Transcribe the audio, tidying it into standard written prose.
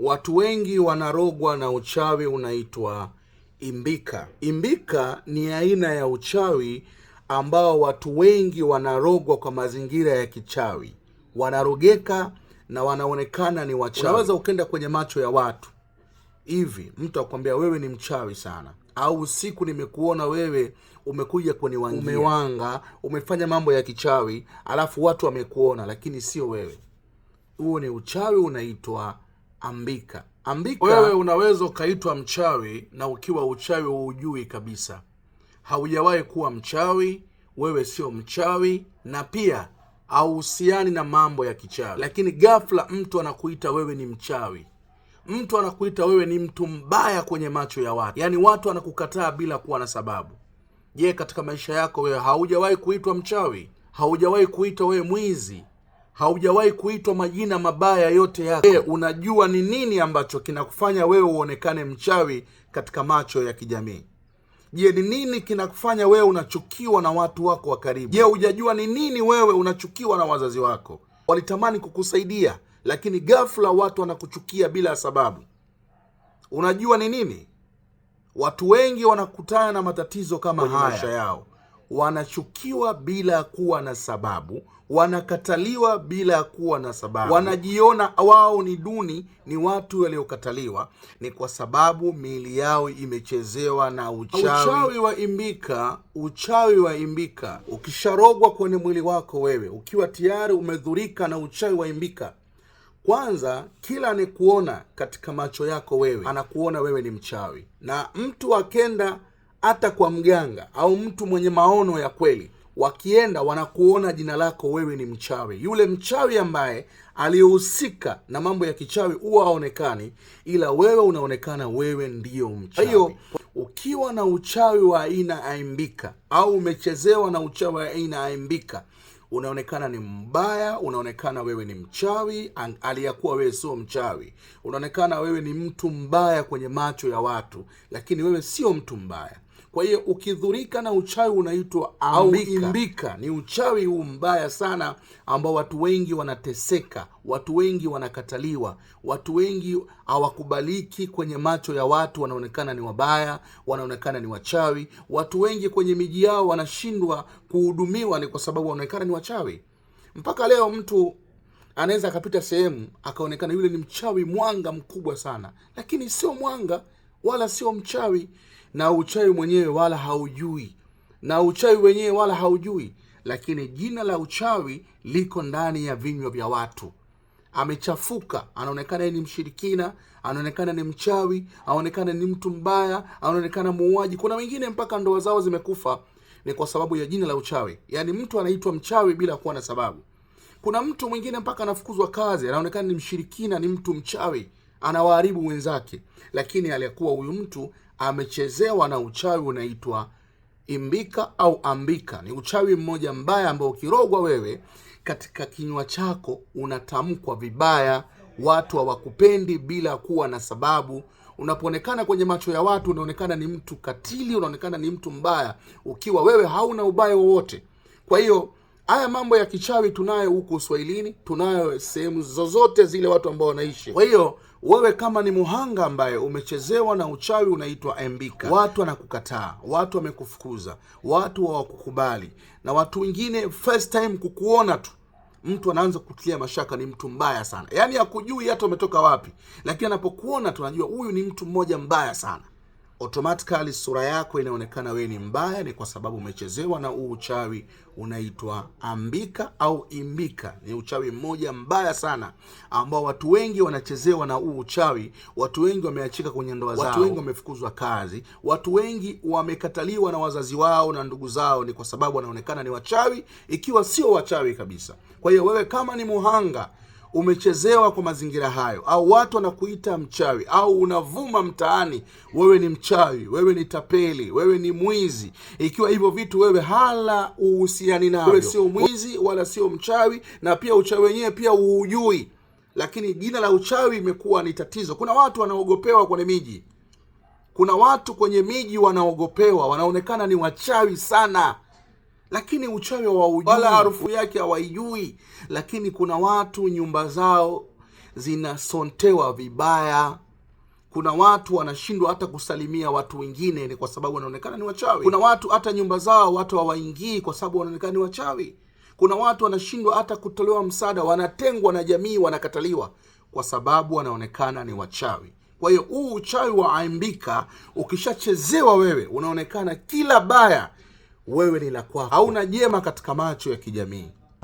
Watu wengi wanarogwa na uchawi unaitwa imbika. Imbika ni aina ya uchawi ambao watu wengi wanarogwa kwa mazingira ya kichawi. Wanarogeka na wanaonekana ni wachawi. Unaweza ukenda kwenye macho ya watu hivi, mtu akwambia wewe ni mchawi sana, au usiku nimekuona wewe umekuja kuniwangia, umewanga, umefanya mambo ya kichawi, alafu watu wamekuona lakini sio wewe. Huo ni uchawi unaitwa ambika. Wewe unaweza ukaitwa mchawi na ukiwa uchawi hujui kabisa. Haujawahi kuwa mchawi, wewe sio mchawi, na pia hauhusiani na mambo ya kichawi. Lakini ghafla mtu anakuita wewe ni mchawi. Mtu anakuita wewe ni mtu mbaya kwenye macho ya watu. Yaani watu wanakukataa bila kuwa na sababu. Je, katika maisha yako wewe haujawahi kuitwa mchawi? Haujawahi kuitwa wewe mwizi? Haujawahi kuitwa majina mabaya yote yako? Unajua ni nini ambacho kinakufanya wewe uonekane mchawi katika macho ya kijamii? Je, ni nini kinakufanya wewe unachukiwa na watu wako wa karibu? Je, hujajua ni nini wewe unachukiwa na wazazi wako? Walitamani kukusaidia, lakini ghafla watu wanakuchukia bila sababu. Unajua ni nini? Watu wengi wanakutana na matatizo kama haya maisha yao. Wanachukiwa bila kuwa na sababu, wanakataliwa bila kuwa na sababu, wanajiona wao ni duni, ni watu waliokataliwa. Ni kwa sababu miili yao imechezewa na uchawi wa imbika. Uchawi wa imbika, ukisharogwa kwenye mwili wako wewe, ukiwa tayari umedhurika na uchawi wa imbika, kwanza kila anekuona katika macho yako wewe anakuona wewe ni mchawi. Na mtu akenda hata kwa mganga au mtu mwenye maono ya kweli, wakienda wanakuona jina lako wewe ni mchawi. Yule mchawi ambaye alihusika na mambo ya kichawi huwa haonekani, ila wewe unaonekana wewe ndiyo mchawi. Hiyo ukiwa na uchawi wa aina aimbika au umechezewa na uchawi wa aina aimbika, unaonekana ni mbaya, unaonekana wewe ni mchawi aliyakuwa wewe sio mchawi. Unaonekana wewe ni mtu mbaya kwenye macho ya watu, lakini wewe sio mtu mbaya. Kwa hiyo ukidhurika na uchawi unaitwa imbika, ni uchawi huu mbaya sana ambao watu wengi wanateseka, watu wengi wanakataliwa, watu wengi hawakubaliki kwenye macho ya watu, wanaonekana ni wabaya, wanaonekana ni wachawi. Watu wengi kwenye miji yao wanashindwa kuhudumiwa ni kwa sababu wanaonekana ni wachawi. Mpaka leo mtu anaweza akapita sehemu akaonekana yule ni mchawi mwanga mkubwa sana, lakini sio mwanga wala sio mchawi, na uchawi mwenyewe wala haujui, na uchawi wenyewe wala haujui, lakini jina la uchawi liko ndani ya vinywa vya watu. Amechafuka, anaonekana ni mshirikina, anaonekana ni mchawi, anaonekana ni mtu mbaya, anaonekana muuaji. Kuna wengine mpaka ndoa zao zimekufa ni kwa sababu ya jina la uchawi. Yaani mtu anaitwa mchawi bila kuwa na sababu. Kuna mtu mwingine mpaka anafukuzwa kazi, anaonekana ni mshirikina, ni mtu mchawi, anawaharibu wenzake, lakini aliyekuwa huyu mtu amechezewa na uchawi unaitwa imbika au ambika. Ni uchawi mmoja mbaya ambao ukirogwa wewe, katika kinywa chako unatamkwa vibaya, watu hawakupendi bila kuwa na sababu. Unapoonekana kwenye macho ya watu unaonekana ni mtu katili, unaonekana ni mtu mbaya, ukiwa wewe hauna ubaya wowote. Kwa hiyo haya mambo ya kichawi tunayo huko Uswahilini, tunayo sehemu zozote zile watu ambao wanaishi. Kwa hiyo wewe kama ni muhanga ambaye umechezewa na uchawi unaitwa imbika, watu wanakukataa, watu wamekufukuza, watu hawakukubali, na watu wengine first time kukuona tu mtu anaanza kutilia mashaka, ni mtu mbaya sana. Yaani hakujui hata umetoka wapi, lakini anapokuona tunajua huyu ni mtu mmoja mbaya sana. Automatically sura yako inaonekana wewe ni mbaya, ni kwa sababu umechezewa na uchawi unaitwa ambika au imbika. Ni uchawi mmoja mbaya sana ambao watu wengi wanachezewa na uchawi. Watu wengi wameachika kwenye ndoa zao, watu wengi wamefukuzwa kazi, watu wengi wamekataliwa na wazazi wao na ndugu zao, ni kwa sababu wanaonekana ni wachawi ikiwa sio wachawi kabisa. Kwa hiyo wewe kama ni muhanga umechezewa kwa mazingira hayo, au watu wanakuita mchawi, au unavuma mtaani wewe ni mchawi, wewe ni tapeli, wewe ni mwizi, ikiwa hivyo vitu wewe hala uhusiani navyo, wewe sio mwizi wala sio mchawi, na pia uchawi wenyewe pia hujui, lakini jina la uchawi imekuwa ni tatizo. Kuna watu wanaogopewa kwenye miji, kuna watu kwenye miji wanaogopewa, wanaonekana ni wachawi sana, lakini uchawi hawaujui wala harufu yake hawaijui. Lakini kuna watu nyumba zao zinasontewa vibaya. Kuna watu wanashindwa hata kusalimia watu wengine, ni kwa sababu wanaonekana ni wachawi. Kuna watu hata nyumba zao watu hawaingii kwa sababu wanaonekana ni wachawi. Kuna watu wanashindwa hata kutolewa msaada, wanatengwa na jamii, wanakataliwa kwa sababu wanaonekana ni wachawi. Kwa hiyo huu uchawi wa aimbika, ukishachezewa wewe unaonekana kila baya wewe ni la kwako, hauna jema katika macho ya kijamii.